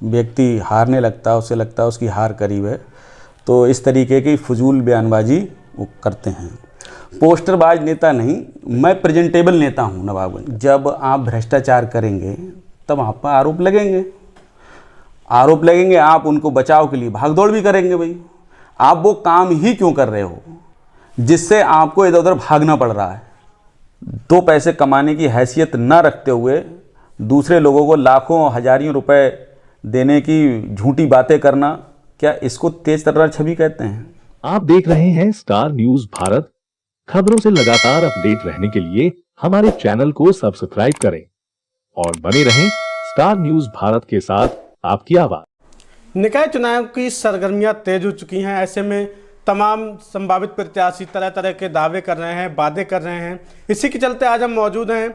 व्यक्ति हारने लगता है, उसे लगता है उसकी हार करीब है, तो इस तरीके की फजूल बयानबाजी वो करते हैं। पोस्टरबाज नेता नहीं, मैं प्रेजेंटेबल नेता हूँ नवाबगंज। जब आप भ्रष्टाचार करेंगे तब आप पर आरोप लगेंगे, आप उनको बचाव के लिए भागदौड़ भी करेंगे। भाई आप वो काम ही क्यों कर रहे हो जिससे आपको इधर उधर भागना पड़ रहा है? 2 पैसे कमाने की हैसियत न रखते हुए दूसरे लोगों को लाखों हजारियों रुपए देने की झूठी बातें करना, क्या इसको तेज तर्रार छवि कहते हैं? आप देख रहे हैं स्टार न्यूज भारत। खबरों से लगातार अपडेट रहने के लिए हमारे चैनल को सब्सक्राइब करें और बने रहें स्टार न्यूज भारत के साथ, आपकी आवाज। निकाय चुनाव की सरगर्मियां तेज हो चुकी हैं। ऐसे में तमाम संभावित प्रत्याशी तरह तरह के दावे कर रहे हैं, वादे कर रहे हैं। इसी के चलते आज हम मौजूद हैं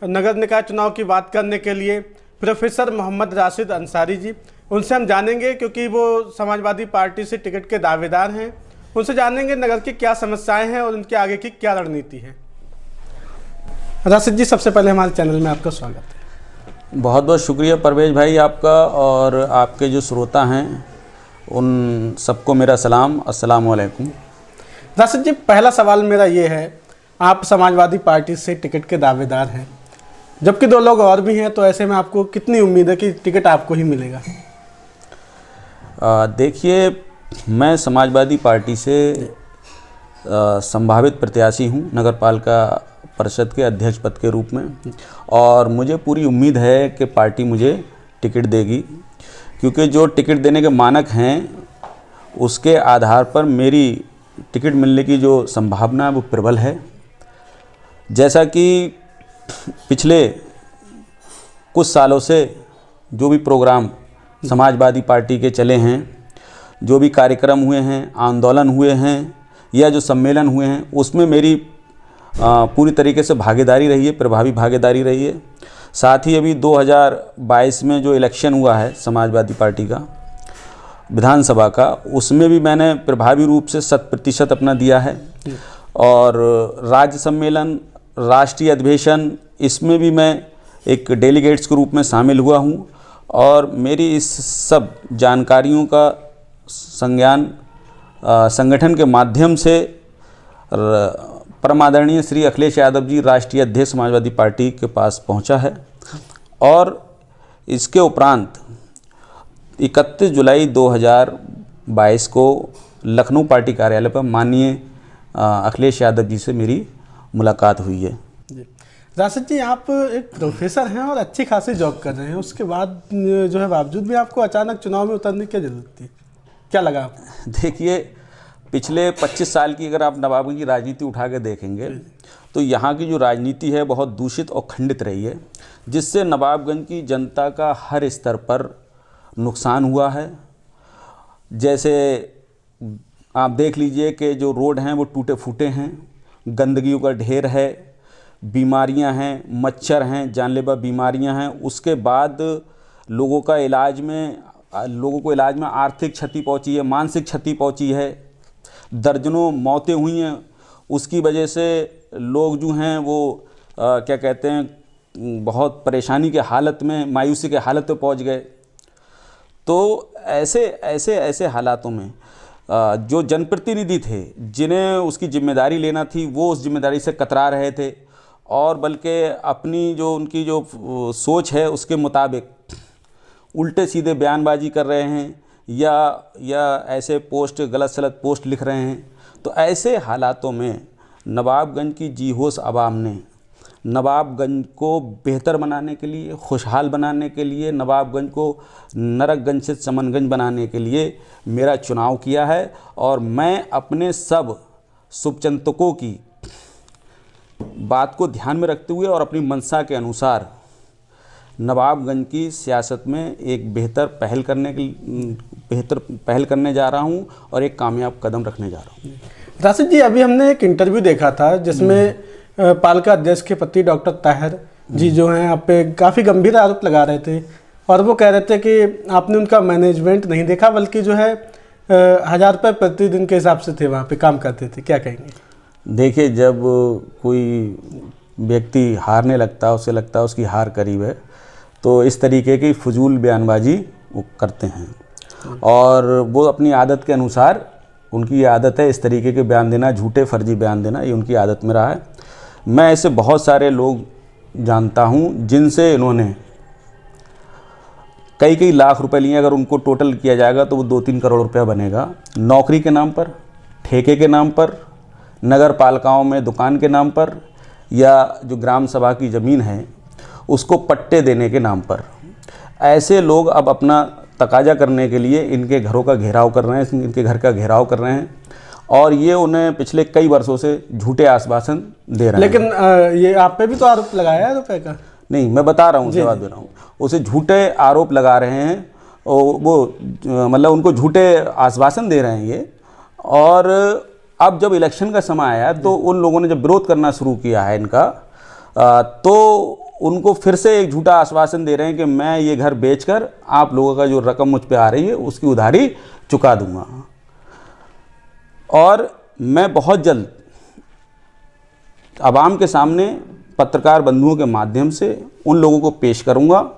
नगर निकाय चुनाव की बात करने के लिए प्रोफेसर मोहम्मद राशिद अंसारी जी। उनसे हम जानेंगे, क्योंकि वो समाजवादी पार्टी से टिकट के दावेदार हैं, उनसे जानेंगे नगर की क्या समस्याएं हैं और उनके आगे की क्या रणनीति है। राशिद जी, सबसे पहले हमारे चैनल में आपका स्वागत है। बहुत बहुत शुक्रिया परवेज भाई आपका, और आपके जो श्रोता हैं उन सबको मेरा सलाम, अस्सलाम वालेकुम। राशिद जी, पहला सवाल मेरा ये है, आप समाजवादी पार्टी से टिकट के दावेदार हैं, जबकि 2 लोग और भी हैं, तो ऐसे में आपको कितनी उम्मीद है कि टिकट आपको ही मिलेगा? देखिए, मैं समाजवादी पार्टी से संभावित प्रत्याशी हूं नगरपालिका परिषद के अध्यक्ष पद के रूप में, और मुझे पूरी उम्मीद है कि पार्टी मुझे टिकट देगी, क्योंकि जो टिकट देने के मानक हैं उसके आधार पर मेरी टिकट मिलने की जो संभावना है वो प्रबल है। जैसा कि पिछले कुछ सालों से जो भी प्रोग्राम समाजवादी पार्टी के चले हैं, जो भी कार्यक्रम हुए हैं, आंदोलन हुए हैं या जो सम्मेलन हुए हैं, उसमें मेरी पूरी तरीके से भागीदारी रही है, प्रभावी भागीदारी रही है। साथ ही अभी 2022 में जो इलेक्शन हुआ है समाजवादी पार्टी का विधानसभा का, उसमें भी मैंने प्रभावी रूप से 100% अपना दिया है। और राज्य सम्मेलन, राष्ट्रीय अधिवेशन, इसमें भी मैं एक डेलीगेट्स के रूप में शामिल हुआ हूँ, और मेरी इस सब जानकारियों का संज्ञान संगठन के माध्यम से परमादरणीय श्री अखिलेश यादव जी, राष्ट्रीय अध्यक्ष समाजवादी पार्टी के पास पहुंचा है। और इसके उपरांत 31 जुलाई 2022 को लखनऊ पार्टी कार्यालय पर माननीय अखिलेश यादव जी से मेरी मुलाकात हुई है। राशिद जी, आप एक प्रोफेसर हैं और अच्छी खासी जॉब कर रहे हैं, उसके बाद जो है बावजूद भी आपको अचानक चुनाव में उतरने की जरूरत थी, क्या लगा आपको? देखिए, पिछले 25 साल की अगर आप नवाबगंज की राजनीति उठा के देखेंगे तो यहाँ की जो राजनीति है बहुत दूषित और खंडित रही है, जिससे नवाबगंज की जनता का हर स्तर पर नुकसान हुआ है। जैसे आप देख लीजिए कि जो रोड हैं वो टूटे फूटे हैं, गंदगियों का ढेर है, बीमारियां हैं, मच्छर हैं, जानलेवा बीमारियां हैं। उसके बाद लोगों को इलाज में आर्थिक क्षति पहुंची है, मानसिक क्षति पहुंची है, दर्जनों मौतें हुई हैं। उसकी वजह से लोग जो हैं वो क्या कहते हैं, बहुत परेशानी के हालत में, मायूसी के हालत में पहुंच गए। तो ऐसे हालातों में जो जनप्रतिनिधि थे, जिन्हें उसकी जिम्मेदारी लेना थी, वो उस जिम्मेदारी से कतरा रहे थे, और बल्कि अपनी जो उनकी जो सोच है उसके मुताबिक उल्टे सीधे बयानबाजी कर रहे हैं या ऐसे पोस्ट, गलत सलत पोस्ट लिख रहे हैं। तो ऐसे हालातों में नवाबगंज की जी होश आवाम ने नवाबगंज को बेहतर बनाने के लिए, खुशहाल बनाने के लिए, नवाबगंज को नरकगंज से चमनगंज बनाने के लिए मेरा चुनाव किया है। और मैं अपने सब शुभचिंतकों की बात को ध्यान में रखते हुए और अपनी मंशा के अनुसार नवाबगंज की सियासत में एक बेहतर पहल करने जा रहा हूं और एक कामयाब कदम रखने जा रहा हूं। राशिद जी, अभी हमने एक इंटरव्यू देखा था जिसमें पालिका अध्यक्ष के पति डॉक्टर ताहिर जी जो हैं आप पे काफ़ी गंभीर आरोप लगा रहे थे, और वो कह रहे थे कि आपने उनका मैनेजमेंट नहीं देखा, बल्कि जो है 1000 रुपये प्रतिदिन के हिसाब से थे, वहाँ पे काम करते थे। क्या कहेंगे? देखिए, जब कोई व्यक्ति हारने लगता है, उसे लगता है उसकी हार करीब है, तो इस तरीके की फजूल बयानबाजी वो करते हैं और वो अपनी आदत के अनुसार, उनकी ये आदत है इस तरीके के बयान देना, झूठे फर्जी बयान देना, ये उनकी आदत में रहा है। मैं ऐसे बहुत सारे लोग जानता हूँ जिनसे इन्होंने कई कई लाख रुपए लिए। अगर उनको टोटल किया जाएगा तो वो 2-3 करोड़ रुपया बनेगा। नौकरी के नाम पर, ठेके के नाम पर, नगर पालिकाओं में दुकान के नाम पर, या जो ग्राम सभा की ज़मीन है उसको पट्टे देने के नाम पर। ऐसे लोग अब अपना तकाजा करने के लिए इनके घरों का घेराव कर रहे हैं, इनके घर का घेराव कर रहे हैं और ये उन्हें पिछले कई वर्षों से झूठे आश्वासन दे रहे हैं। लेकिन ये आप पे भी तो आरोप लगाया है रुपए का। नहीं, मैं बता रहा हूँ, जवाब दे रहा हूँ। उसे झूठे आरोप लगा रहे हैं और वो मतलब उनको झूठे आश्वासन दे रहे हैं ये। और अब जब इलेक्शन का समय आया तो उन लोगों ने जब विरोध करना शुरू किया है इनका, तो उनको फिर से एक झूठा आश्वासन दे रहे हैं कि मैं ये घर बेचकर आप लोगों का जो रकम मुझ पे आ रही है उसकी उधारी चुका दूंगा। और मैं बहुत जल्द आवाम के सामने पत्रकार बंधुओं के माध्यम से उन लोगों को पेश करूंगा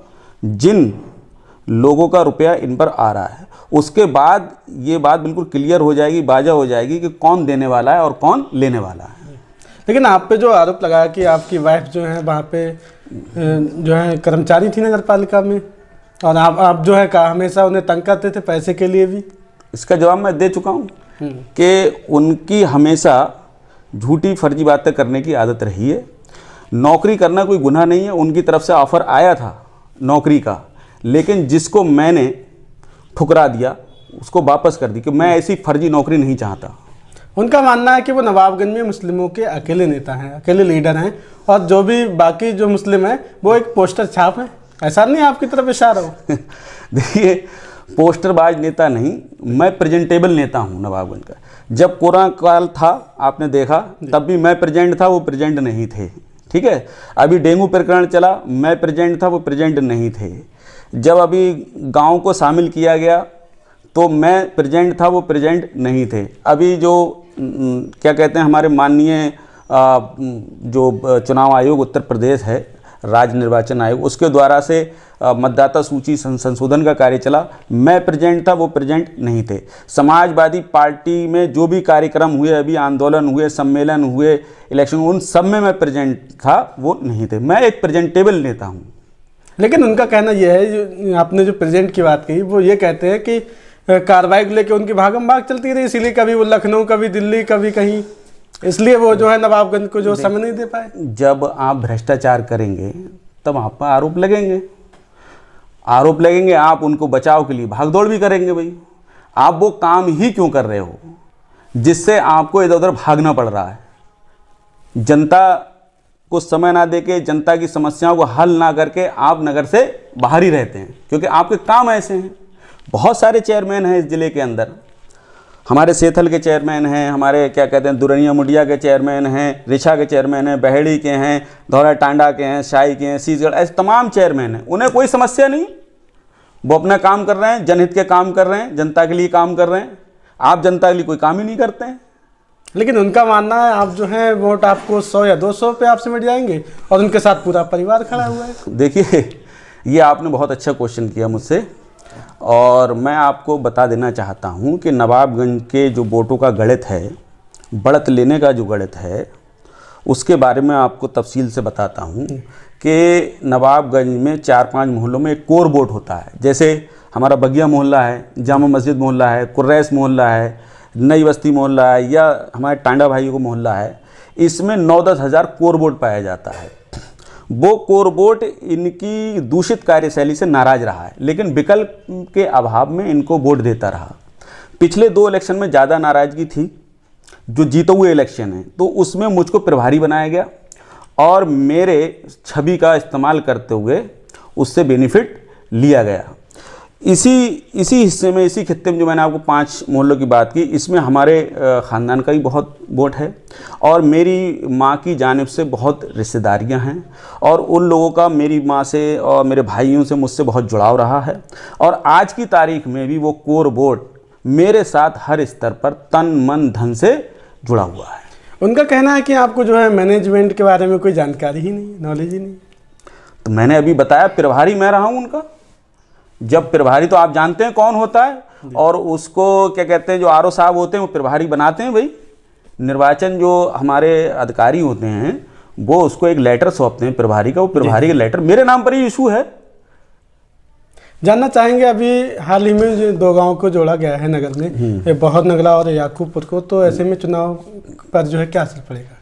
जिन लोगों का रुपया इन पर आ रहा है। उसके बाद ये बात बिल्कुल क्लियर हो जाएगी, बाजा हो जाएगी कि कौन देने वाला है और कौन लेने वाला है। लेकिन आप पे जो आरोप लगाया कि आपकी वाइफ जो है वहाँ पे जो है कर्मचारी थी नगर पालिका में, और आप जो है हमेशा उन्हें तंग करते थे पैसे के लिए भी। इसका जवाब मैं दे चुका हूँ कि उनकी हमेशा झूठी फर्जी बातें करने की आदत रही है। नौकरी करना कोई गुनाह नहीं है। उनकी तरफ से ऑफ़र आया था नौकरी का, लेकिन जिसको मैंने ठुकरा दिया उसको वापस कर दी कि मैं ऐसी फर्जी नौकरी नहीं चाहता। उनका मानना है कि वो नवाबगंज में मुस्लिमों के अकेले नेता हैं, अकेले लीडर हैं, और जो भी बाकी जो मुस्लिम हैं वो एक पोस्टर छाप है। ऐसा नहीं आपकी तरफ इशारा हो? देखिए, पोस्टरबाज नेता नहीं, मैं प्रेजेंटेबल नेता हूं नवाबगंज का। जब कोरोना काल था आपने देखा, तब भी मैं प्रेजेंट था, वो प्रेजेंट नहीं थे। ठीक है, अभी डेंगू प्रकरण चला, मैं प्रेजेंट था, वो प्रेजेंट नहीं थे। जब अभी गांव को शामिल किया गया तो मैं प्रेजेंट था, वो प्रेजेंट नहीं थे। अभी जो क्या कहते हैं हमारे माननीय जो चुनाव आयोग उत्तर प्रदेश है, राज्य निर्वाचन आयोग, उसके द्वारा से मतदाता सूची संशोधन का कार्य चला, मैं प्रेजेंट था, वो प्रेजेंट नहीं थे। समाजवादी पार्टी में जो भी कार्यक्रम हुए, अभी आंदोलन हुए, सम्मेलन हुए, इलेक्शन, उन सब में मैं प्रेजेंट था, वो नहीं थे। मैं एक प्रेजेंटेबल नेता हूँ। लेकिन उनका कहना यह है, जो आपने जो प्रेजेंट की बात कही, वो ये कहते हैं कि कार्रवाई को लेकर उनकी भागम भाग चलती रही, इसीलिए कभी वो लखनऊ, कभी दिल्ली, कभी कहीं, इसलिए वो जो है नवाबगंज को जो समय नहीं दे पाए। जब आप भ्रष्टाचार करेंगे तब आप पर आरोप लगेंगे, आरोप लगेंगे, आप उनको बचाव के लिए भागदौड़ भी करेंगे। भाई, आप वो काम ही क्यों कर रहे हो जिससे आपको इधर उधर भागना पड़ रहा है? जनता को समय ना देके, जनता की समस्याओं को हल ना करके आप नगर से बाहर ही रहते हैं, क्योंकि आपके काम ऐसे हैं। बहुत सारे चेयरमैन हैं इस ज़िले के अंदर, हमारे सेथल के चेयरमैन हैं, हमारे क्या कहते हैं दुरनिया मुंडिया के चेयरमैन हैं, रिछा के चेयरमैन हैं, बहेड़ी के हैं, धौला टांडा के हैं, शाही के हैं, सीसगढ़, ऐसे तमाम चेयरमैन हैं। उन्हें कोई समस्या नहीं, वो अपना काम कर रहे हैं, जनहित के काम कर रहे हैं, जनता के लिए काम कर रहे हैं। आप जनता के लिए कोई काम ही नहीं करते हैं। लेकिन उनका मानना है आप जो है वोट आपको 100 या 200 पे आपसे मिट जाएंगे, और उनके साथ पूरा परिवार खड़ा हुआ है। देखिए, ये आपने बहुत अच्छा क्वेश्चन किया मुझसे, और मैं आपको बता देना चाहता हूं कि नवाबगंज के जो वोटों का गणित है, बढ़त लेने का जो गणित है, उसके बारे में आपको तफसील से बताता हूं कि नवाबगंज में 4-5 मोहल्लों में एक कोर वोट होता है। जैसे हमारा बगिया मोहल्ला है, जामा मस्जिद मोहल्ला है, कुर्रैस मोहल्ला है, नई बस्ती मोहल्ला है, या हमारे टांडा भाइयों को मोहल्ला है। इसमें 9-10 हज़ार कोर वोट पाया जाता है। वो कोर वोट इनकी दूषित कार्यशैली से नाराज रहा है, लेकिन विकल्प के अभाव में इनको वोट देता रहा। पिछले 2 इलेक्शन में ज़्यादा नाराज़गी थी, जो जीते हुए इलेक्शन है, तो उसमें मुझको प्रभारी बनाया गया और मेरे छवि का इस्तेमाल करते हुए उससे बेनिफिट लिया गया। इसी हिस्से में, इसी खित्ते में जो मैंने आपको 5 मोहल्लों की बात की, इसमें हमारे ख़ानदान का ही बहुत वोट है, और मेरी माँ की जानिब से बहुत रिश्तेदारियां हैं, और उन लोगों का मेरी माँ से और मेरे भाइयों से मुझसे बहुत जुड़ाव रहा है। और आज की तारीख में भी वो कोर वोट मेरे साथ हर स्तर पर तन मन धन से जुड़ा हुआ है। उनका कहना है कि आपको जो है मैनेजमेंट के बारे में कोई जानकारी ही नहीं, नॉलेज ही नहीं। तो मैंने अभी बताया, प्रभारी मैं रहा हूँ उनका। जब प्रभारी तो आप जानते हैं कौन होता है, और उसको क्या कहते हैं, जो आरओ साहब होते हैं वो प्रभारी बनाते हैं भाई। निर्वाचन जो हमारे अधिकारी होते हैं वो उसको एक लेटर सौंपते हैं प्रभारी का, वो प्रभारी का लेटर मेरे नाम पर ही इशू है। जानना चाहेंगे, अभी हाल ही में जो 2 गांव को जोड़ा गया है नगर में, ये बहुत नगला और याकूबपुर को, तो ऐसे में चुनाव पर जो है क्या असर पड़ेगा?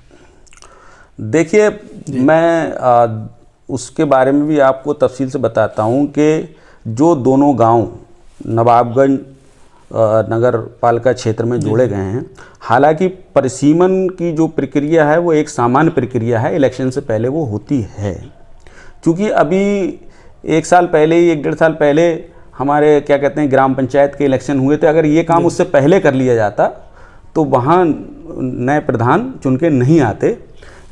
देखिए, मैं उसके बारे में भी आपको तफसील से बताता हूँ कि जो दोनों गांव नवाबगंज नगर पालिका क्षेत्र में जोड़े गए हैं, हालांकि परिसीमन की जो प्रक्रिया है वो एक सामान्य प्रक्रिया है, इलेक्शन से पहले वो होती है। क्योंकि अभी 1 साल पहले ही 1-1.5 साल पहले हमारे क्या कहते हैं ग्राम पंचायत के इलेक्शन हुए थे। अगर ये काम उससे पहले कर लिया जाता तो वहाँ नए प्रधान चुन के नहीं आते,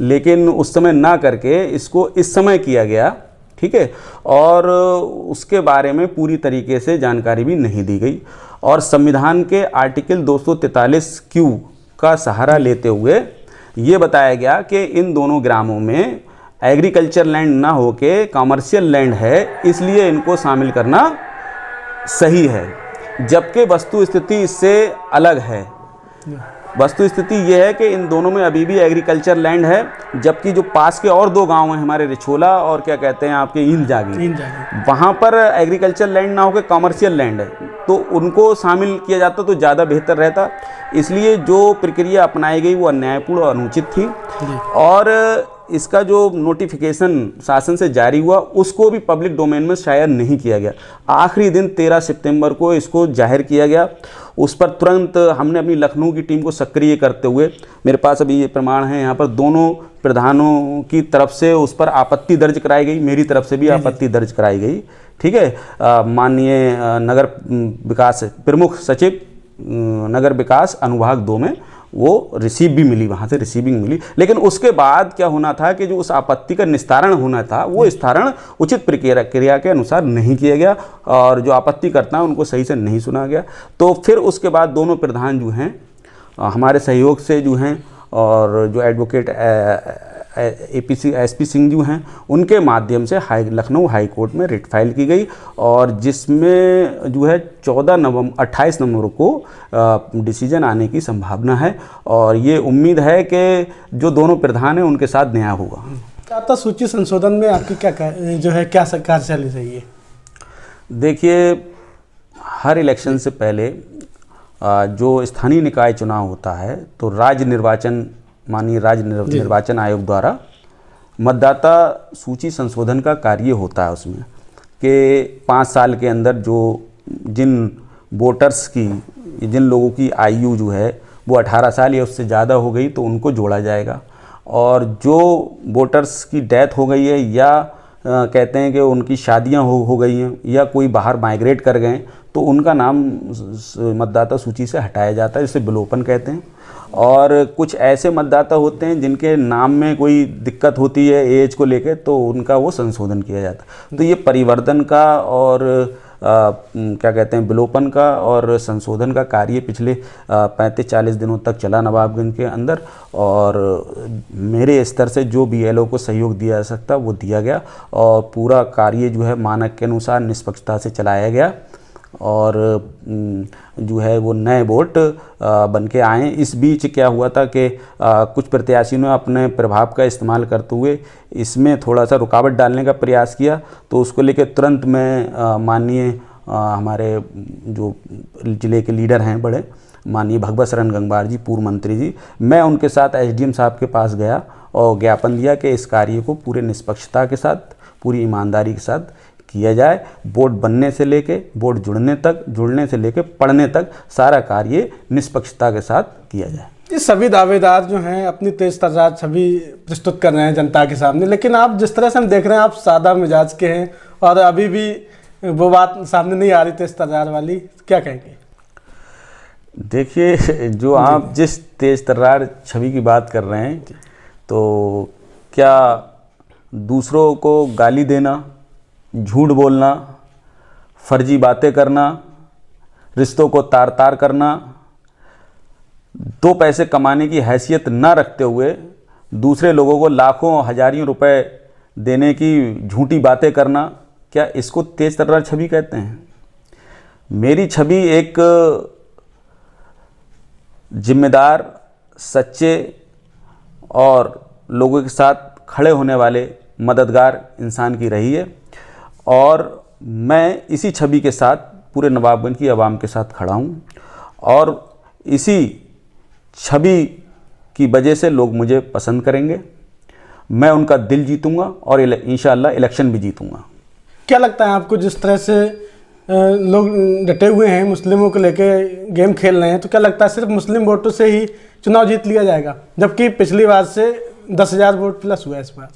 लेकिन उस समय ना करके इसको इस समय किया गया, ठीक है। और उसके बारे में पूरी तरीके से जानकारी भी नहीं दी गई, और संविधान के आर्टिकल 243Q का सहारा लेते हुए ये बताया गया कि इन दोनों ग्रामों में एग्रीकल्चर लैंड ना होके कमर्शियल लैंड है, इसलिए इनको शामिल करना सही है। जबकि वस्तु स्थिति इससे अलग है। वस्तु स्थिति ये है कि इन दोनों में अभी भी एग्रीकल्चर लैंड है, जबकि जो पास के और 2 गांव हैं हमारे रिछोला और क्या कहते हैं आपके ईंद जागी, वहाँ पर एग्रीकल्चर लैंड ना होकर कमर्शियल लैंड है, तो उनको शामिल किया जाता तो ज़्यादा बेहतर रहता। इसलिए जो प्रक्रिया अपनाई गई वो अन्यायपूर्ण और अनुचित थी, और इसका जो नोटिफिकेशन शासन से जारी हुआ उसको भी पब्लिक डोमेन में शायद नहीं किया गया। आखिरी दिन 13 सितंबर को इसको जाहिर किया गया। उस पर तुरंत हमने अपनी लखनऊ की टीम को सक्रिय करते हुए, मेरे पास अभी ये प्रमाण है यहाँ पर, दोनों प्रधानों की तरफ से उस पर आपत्ति दर्ज कराई गई, मेरी तरफ से भी आपत्ति दर्ज कराई गई, ठीक है। माननीय नगर विकास प्रमुख सचिव नगर विकास अनुभाग 2 में वो रिसीव भी मिली, वहाँ से रिसीविंग मिली। लेकिन उसके बाद क्या होना था कि जो उस आपत्ति का निस्तारण होना था वो निस्तारण उचित प्रक्रिया के अनुसार नहीं किया गया, और जो आपत्ति करता है उनको सही से नहीं सुना गया। तो फिर उसके बाद दोनों प्रधान जो हैं हमारे सहयोग से जो हैं, और जो एडवोकेट एसपी सिंह जो हैं, उनके माध्यम से लखनऊ हाई कोर्ट में रिट फाइल की गई, और जिसमें जो है 28 नवंबर को डिसीजन आने की संभावना है, और ये उम्मीद है कि जो दोनों प्रधान हैं उनके साथ न्याय होगा। मतदाता सूची संशोधन में आपकी क्या कार्यशैली रही है? देखिए, हर इलेक्शन से पहले जो स्थानीय निकाय चुनाव होता है तो राज्य निर्वाचन माननीय राज्य निर्वाचन आयोग द्वारा मतदाता सूची संशोधन का कार्य होता है, उसमें कि 5 साल के अंदर जो जिन वोटर्स की, जिन लोगों की आयु जो है वो 18 साल या उससे ज़्यादा हो गई तो उनको जोड़ा जाएगा, और जो वोटर्स की डेथ हो गई है या कहते हैं कि उनकी शादियां हो गई हैं या कोई बाहर माइग्रेट कर गए तो उनका नाम मतदाता सूची से हटाया जाता है, जिसे विलोपन कहते हैं। और कुछ ऐसे मतदाता होते हैं जिनके नाम में कोई दिक्कत होती है एज को लेकर, तो उनका वो संशोधन किया जाता है। तो ये परिवर्तन का और क्या कहते हैं विलोपन का और संशोधन का कार्य पिछले 35-40 दिनों तक चला नवाबगंज के अंदर, और मेरे स्तर से जो BLO को सहयोग दिया जा सकता वो दिया गया, और पूरा कार्य जो है मानक के अनुसार निष्पक्षता से चलाया गया, और जो है वो नए वोट बन के आए। इस बीच क्या हुआ था कि कुछ प्रत्याशियों ने अपने प्रभाव का इस्तेमाल करते हुए इसमें थोड़ा सा रुकावट डालने का प्रयास किया, तो उसको लेकर तुरंत मैं माननीय हमारे जो ज़िले के लीडर हैं बड़े, माननीय भगवत शरण गंगवार जी, पूर्व मंत्री जी, मैं उनके साथ SDM साहब के पास गया और ज्ञापन दिया कि इस कार्य को पूरे निष्पक्षता के साथ, पूरी ईमानदारी के साथ किया जाए। वोट बनने से लेके वोट जुड़ने से लेके पढ़ने तक सारा कार्य निष्पक्षता के साथ किया जाए। ये सभी दावेदार जो हैं अपनी तेज तर्रार छवि प्रस्तुत कर रहे हैं जनता के सामने, लेकिन आप जिस तरह से हम देख रहे हैं आप सादा मिजाज के हैं और अभी भी वो बात सामने नहीं आ रही तेज तर्रार वाली, क्या कहेंगे? देखिए, जो आप जिस तेज तर्रार छवि की बात कर रहे हैं, तो क्या दूसरों को गाली देना, झूठ बोलना, फर्जी बातें करना, रिश्तों को तार तार करना, 2 पैसे कमाने की हैसियत ना रखते हुए दूसरे लोगों को लाखों हजारियों रुपए देने की झूठी बातें करना, क्या इसको तेज तर्रार छवि कहते हैं? मेरी छवि एक जिम्मेदार, सच्चे और लोगों के साथ खड़े होने वाले मददगार इंसान की रही है, और मैं इसी छवि के साथ पूरे नवाबगंज की आवाम के साथ खड़ा हूँ, और इसी छवि की वजह से लोग मुझे पसंद करेंगे। मैं उनका दिल जीतूंगा और इंशाअल्लाह इलेक्शन भी जीतूंगा। क्या लगता है आपको, जिस तरह से लोग डटे हुए हैं मुस्लिमों को लेके गेम खेल रहे हैं, तो क्या लगता है सिर्फ मुस्लिम वोटों से ही चुनाव जीत लिया जाएगा, जबकि पिछली बार से 10,000 वोट प्लस हुआ है इस बार?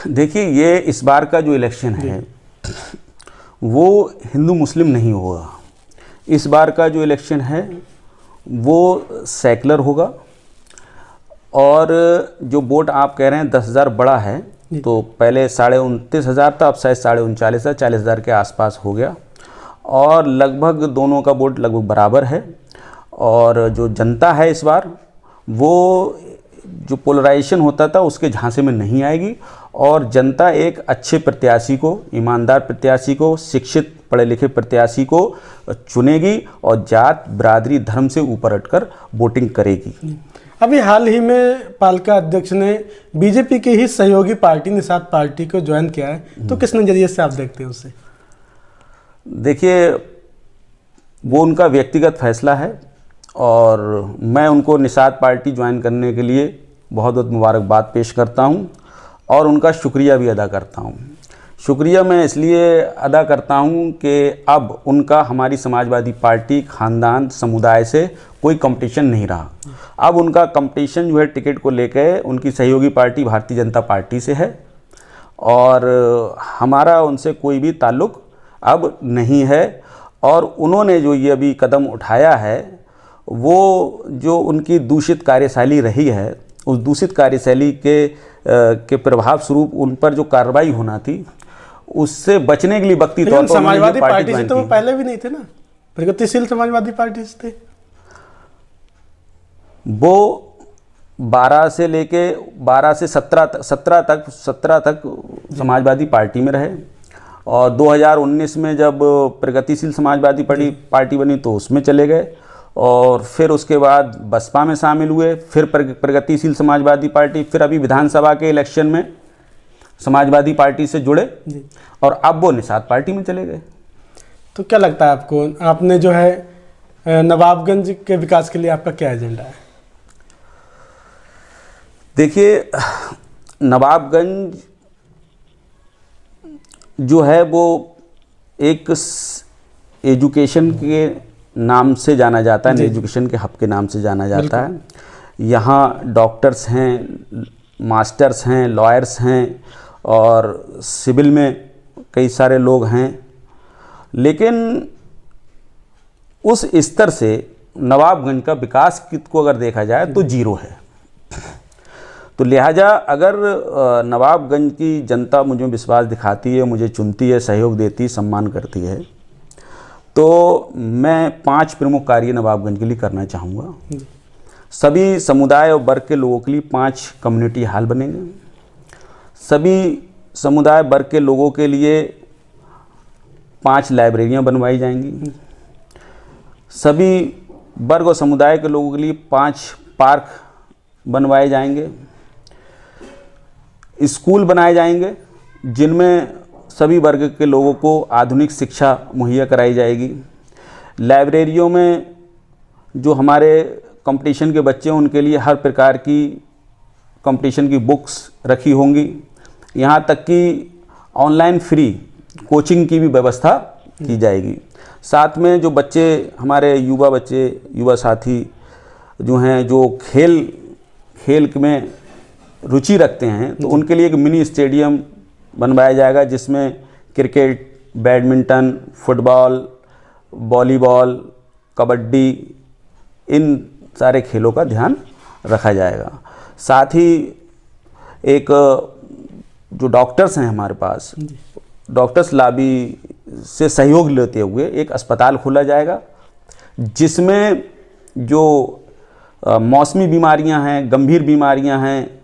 देखिए, ये इस बार का जो इलेक्शन है वो हिंदू मुस्लिम नहीं होगा। इस बार का जो इलेक्शन है वो सेकुलर होगा, और जो वोट आप कह रहे हैं 10,000 बड़ा है, तो पहले 29,500 था, अब शायद 39,500 40,000 के आसपास हो गया, और लगभग दोनों का वोट लगभग बराबर है। और जो जनता है इस बार, वो जो पोलराइजेशन होता था उसके झांसे में नहीं आएगी, और जनता एक अच्छे प्रत्याशी को, ईमानदार प्रत्याशी को, शिक्षित पढ़े लिखे प्रत्याशी को चुनेगी, और जात, बिरादरी, धर्म से ऊपर हटकर वोटिंग करेगी। अभी हाल ही में पालिका अध्यक्ष ने बीजेपी की ही सहयोगी पार्टी निषाद पार्टी को ज्वाइन किया है, तो किस नज़रिए से आप देखते हैं उसे? देखिए, वो उनका व्यक्तिगत फैसला है, और मैं उनको निषाद पार्टी ज्वाइन करने के लिए बहुत बहुत मुबारकबाद पेश करता हूं, और उनका शुक्रिया भी अदा करता हूं। शुक्रिया मैं इसलिए अदा करता हूं कि अब उनका हमारी समाजवादी पार्टी, खानदान, समुदाय से कोई कंपटीशन नहीं रहा। अब उनका कंपटीशन जो है टिकट को लेकर उनकी सहयोगी पार्टी भारतीय जनता पार्टी से है, और हमारा उनसे कोई भी ताल्लुक़ अब नहीं है। और उन्होंने जो ये अभी कदम उठाया है, वो जो उनकी दूषित कार्यशैली रही है, उस दूषित कार्यशैली के प्रभाव स्वरूप उन पर जो कार्रवाई होना थी, उससे बचने के लिए वक्ती तौर पर समाजवादी पार्टी से तो वो पहले भी नहीं थे ना, प्रगतिशील समाजवादी पार्टी से थे। वो 12 से 17 तक समाजवादी पार्टी में रहे, और 2019 में जब प्रगतिशील समाजवादी पार्टी बनी तो उसमें चले गए, और फिर उसके बाद बसपा में शामिल हुए, फिर प्रगतिशील समाजवादी पार्टी, फिर अभी विधानसभा के इलेक्शन में समाजवादी पार्टी से जुड़े, और अब वो निषाद पार्टी में चले गए। तो क्या लगता है आपको, आपने जो है नवाबगंज के विकास के लिए आपका क्या एजेंडा है? देखिए, नवाबगंज जो है वो एक एजुकेशन के नाम से जाना जाता है, एजुकेशन के हब के नाम से जाना जाता है। यहाँ डॉक्टर्स हैं, मास्टर्स हैं, लॉयर्स हैं, और सिविल में कई सारे लोग हैं, लेकिन उस स्तर से नवाबगंज का विकास को अगर देखा जाए तो जीरो है। तो लिहाजा अगर नवाबगंज की जनता मुझे विश्वास दिखाती है, मुझे चुनती है, सहयोग देती है, सम्मान करती है, तो मैं 5 प्रमुख कार्य नवाबगंज के लिए करना चाहूँगा। सभी समुदाय और वर्ग के लोगों के लिए 5 कम्युनिटी हॉल बनेंगे। सभी समुदाय वर्ग के लोगों के लिए 5 लाइब्रेरियाँ बनवाई जाएंगी। सभी वर्ग और समुदाय के लोगों के लिए 5 पार्क बनवाए जाएंगे। स्कूल बनाए जाएंगे जिनमें सभी वर्ग के लोगों को आधुनिक शिक्षा मुहैया कराई जाएगी। लाइब्रेरियों में जो हमारे कंपटीशन के बच्चे हैं उनके लिए हर प्रकार की कंपटीशन की बुक्स रखी होंगी। यहाँ तक कि ऑनलाइन फ्री कोचिंग की भी व्यवस्था की जाएगी। साथ में जो बच्चे हमारे युवा साथी जो हैं, जो खेल में रुचि रखते हैं, तो उनके लिए एक मिनी स्टेडियम बनवाया जाएगा जिसमें cricket, badminton, football, volleyball, kabaddi, इन सारे खेलों का ध्यान रखा जाएगा। साथ ही एक जो डॉक्टर्स हैं हमारे पास, डॉक्टर्स लॉबी से सहयोग लेते हुए एक अस्पताल खोला जाएगा जिसमें जो मौसमी बीमारियां हैं, गंभीर बीमारियां हैं,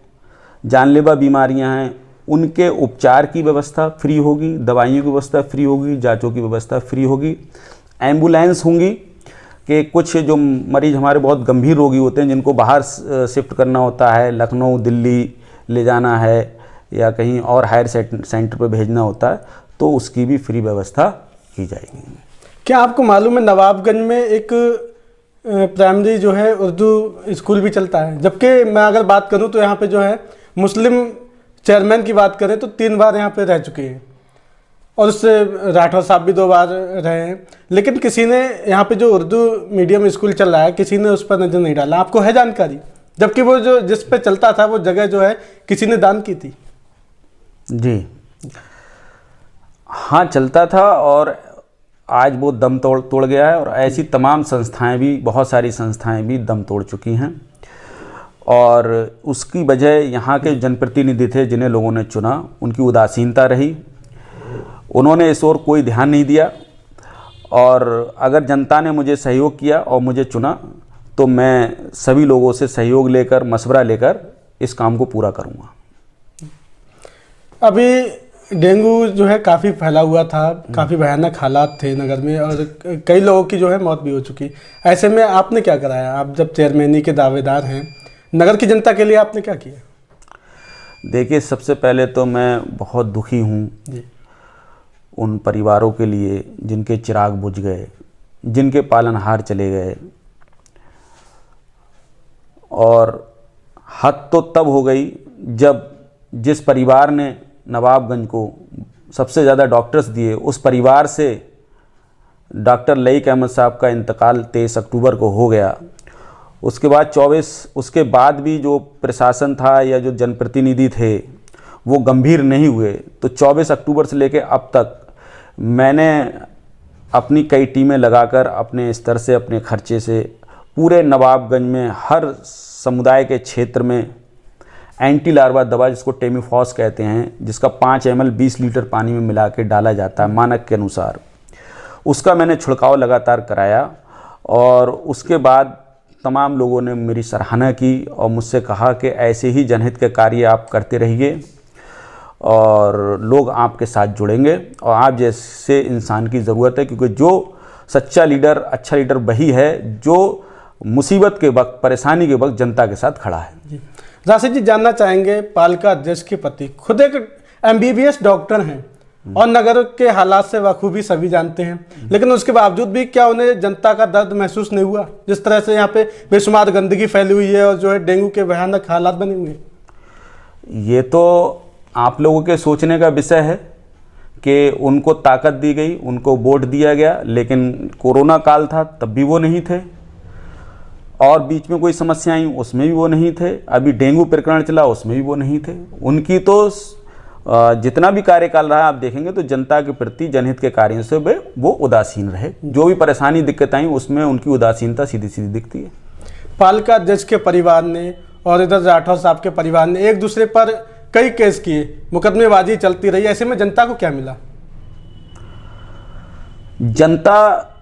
जानलेवा बीमारियां हैं, उनके उपचार की व्यवस्था फ्री होगी, दवाइयों की व्यवस्था फ्री होगी, जांचों की व्यवस्था फ्री होगी, एम्बुलेंस होंगी कि कुछ जो मरीज़ हमारे बहुत गंभीर रोगी होते हैं जिनको बाहर शिफ्ट करना होता है, लखनऊ दिल्ली ले जाना है या कहीं और हायर सेंटर पर भेजना होता है, तो उसकी भी फ्री व्यवस्था की जाएगी। क्या आपको मालूम है नवाबगंज में एक प्राइमरी जो है उर्दू स्कूल भी चलता है, जबकि मैं अगर बात करूं तो यहाँ पे जो है मुस्लिम चेयरमैन की बात करें तो 3 बार यहाँ पे रह चुके हैं और उससे राठौर साहब भी 2 बार रहे हैं, लेकिन किसी ने यहाँ पे जो उर्दू मीडियम स्कूल चल रहा है किसी ने उस पर नज़र नहीं डाला। आपको है जानकारी? जबकि वो जो जिस पे चलता था वो जगह जो है किसी ने दान की थी। जी हाँ, चलता था और आज वो दम तोड़ गया है और ऐसी तमाम संस्थाएं भी, बहुत सारी संस्थाएं भी दम तोड़ चुकी हैं और उसकी वजह यहाँ के जनप्रतिनिधि थे जिन्हें लोगों ने चुना, उनकी उदासीनता रही। उन्होंने इस ओर कोई ध्यान नहीं दिया और अगर जनता ने मुझे सहयोग किया और मुझे चुना तो मैं सभी लोगों से सहयोग लेकर, मशवरा लेकर इस काम को पूरा करूँगा। अभी डेंगू जो है काफ़ी फैला हुआ था, काफ़ी भयानक हालात थे नगर में और कई लोगों की जो है मौत भी हो चुकी। ऐसे में आपने क्या कराया? आप जब चेयरमैनी के दावेदार हैं, नगर की जनता के लिए आपने क्या किया? देखिए, सबसे पहले तो मैं बहुत दुखी हूँ उन परिवारों के लिए जिनके चिराग बुझ गए, जिनके पालनहार चले गए, और हद तो तब हो गई जब जिस परिवार ने नवाबगंज को सबसे ज़्यादा डॉक्टर्स दिए, उस परिवार से डॉक्टर लईक अहमद साहब का इंतकाल 23 अक्टूबर को हो गया। उसके बाद उसके बाद भी जो प्रशासन था या जो जनप्रतिनिधि थे वो गंभीर नहीं हुए, तो 24 अक्टूबर से लेकर अब तक मैंने अपनी कई टीमें लगाकर अपने स्तर से, अपने खर्चे से पूरे नवाबगंज में हर समुदाय के क्षेत्र में एंटी लार्वा दवा, जिसको टेमीफॉस कहते हैं, जिसका 5 ml 20 लीटर पानी में मिला के डाला जाता है मानक के अनुसार, उसका मैंने छिड़काव लगातार कराया। और उसके बाद तमाम लोगों ने मेरी सराहना की और मुझसे कहा कि ऐसे ही जनहित के कार्य आप करते रहिए और लोग आपके साथ जुड़ेंगे और आप जैसे इंसान की ज़रूरत है, क्योंकि जो सच्चा लीडर, अच्छा लीडर वही है जो मुसीबत के वक्त, परेशानी के वक्त जनता के साथ खड़ा है। राशिद जी, जानना चाहेंगे पालिका अध्यक्ष के पति खुद एक MBBS डॉक्टर हैं और नगर के हालात से बखूबी सभी जानते हैं, लेकिन उसके बावजूद भी क्या उन्हें जनता का दर्द महसूस नहीं हुआ? जिस तरह से यहाँ पे बेशुमार गंदगी फैली हुई है और जो है डेंगू के भयानक हालात बने हुए हैं। ये तो आप लोगों के सोचने का विषय है कि उनको ताकत दी गई, उनको वोट दिया गया, लेकिन कोरोना काल था तब भी वो नहीं थे, और बीच में कोई समस्या आई उसमें भी वो नहीं थे, अभी डेंगू प्रकरण चला उसमें भी वो नहीं थे। उनकी तो जितना भी कार्यकाल रहा आप देखेंगे तो जनता के प्रति, जनहित के कार्यों से वो उदासीन रहे। जो भी परेशानी, दिक्कत आई उसमें उनकी उदासीनता सीधी सीधी दिखती है। पालिका अध्यक्ष के परिवार ने और इधर राठौर साहब के परिवार ने एक दूसरे पर कई केस किए, मुकदमेबाजी चलती रही, ऐसे में जनता को क्या मिला? जनता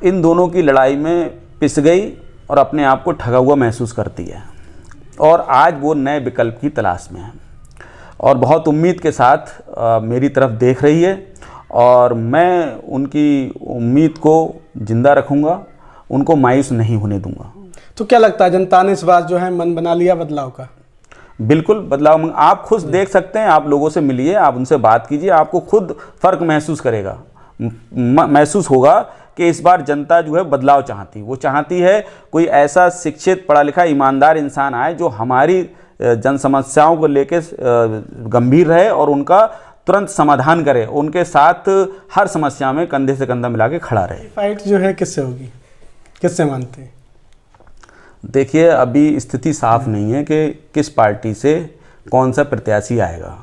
इन दोनों की लड़ाई में पिस गई और अपने आप को ठगा हुआ महसूस करती है और आज वो नए विकल्प की तलाश में है और बहुत उम्मीद के साथ मेरी तरफ देख रही है और मैं उनकी उम्मीद को जिंदा रखूंगा, उनको मायूस नहीं होने दूंगा। तो क्या लगता है जनता ने इस बार जो है मन बना लिया बदलाव का? बिल्कुल बदलाव आप खुद देख सकते हैं, आप लोगों से मिलिए, आप उनसे बात कीजिए, आपको खुद फर्क महसूस होगा कि इस बार जनता जो है बदलाव चाहती, वो चाहती है कोई ऐसा शिक्षित, पढ़ा लिखा, ईमानदार इंसान आए जो हमारी जन समस्याओं को लेकर गंभीर रहे और उनका तुरंत समाधान करे, उनके साथ हर समस्या में कंधे से कंधा मिला के खड़ा रहे। फाइट जो है किससे होगी, किससे मानते हैं? देखिए, अभी स्थिति साफ नहीं है कि किस पार्टी से कौन सा प्रत्याशी आएगा,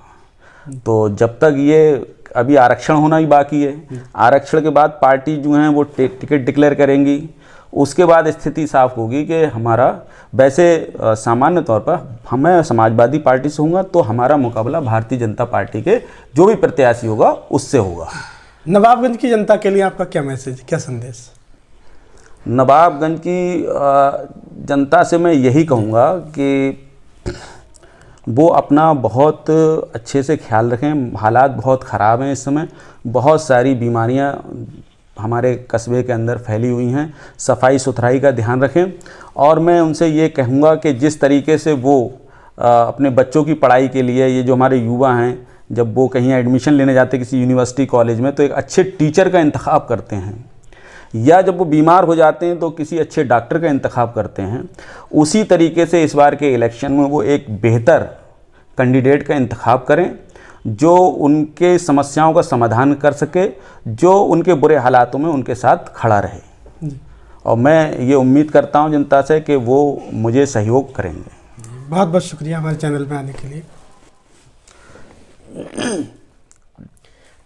तो जब तक ये अभी आरक्षण होना ही बाकी है, आरक्षण के बाद पार्टी जो हैं वो टिकट डिक्लेयर करेंगी, उसके बाद स्थिति साफ होगी कि हमारा, वैसे सामान्य तौर पर मैं समाजवादी पार्टी से हूँगा तो हमारा मुकाबला भारतीय जनता पार्टी के जो भी प्रत्याशी होगा उससे होगा। नवाबगंज की जनता के लिए आपका क्या मैसेज, क्या संदेश? नवाबगंज की जनता से मैं यही कहूँगा कि वो अपना बहुत अच्छे से ख्याल रखें। हालात बहुत ख़राब हैं इस समय, बहुत सारी बीमारियां हमारे कस्बे के अंदर फैली हुई हैं। सफाई सुथराई का ध्यान रखें। और मैं उनसे ये कहूँगा कि जिस तरीके से वो अपने बच्चों की पढ़ाई के लिए, ये जो हमारे युवा हैं, जब वो कहीं एडमिशन लेने जाते हैं किसी यूनिवर्सिटी कॉलेज में, तो एक अच्छे टीचर का इंतखाब करते हैं, या जब वो बीमार हो जाते हैं तो किसी अच्छे डॉक्टर का इंतखाब करते हैं। उसी तरीके से इस बार के इलेक्शन में वो एक बेहतर कैंडिडेट का इंतखाब करें जो उनके समस्याओं का समाधान कर सके, जो उनके बुरे हालातों में उनके साथ खड़ा रहे। और मैं ये उम्मीद करता हूँ जनता से कि वो मुझे सहयोग करेंगे। बहुत बहुत शुक्रिया हमारे चैनल में आने के लिए।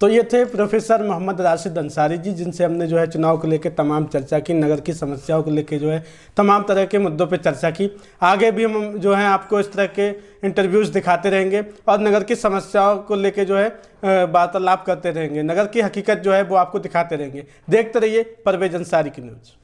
तो ये थे प्रोफेसर मोहम्मद राशिद अंसारी जी, जिनसे हमने जो है चुनाव को लेकर तमाम चर्चा की, नगर की समस्याओं को लेकर जो है तमाम तरह के मुद्दों पे चर्चा की। आगे भी हम जो है आपको इस तरह के इंटरव्यूज़ दिखाते रहेंगे और नगर की समस्याओं को लेकर जो है वार्तालाप करते रहेंगे। नगर की हकीकत जो है वो आपको दिखाते रहेंगे। देखते रहिए परवेज अंसारी की न्यूज़।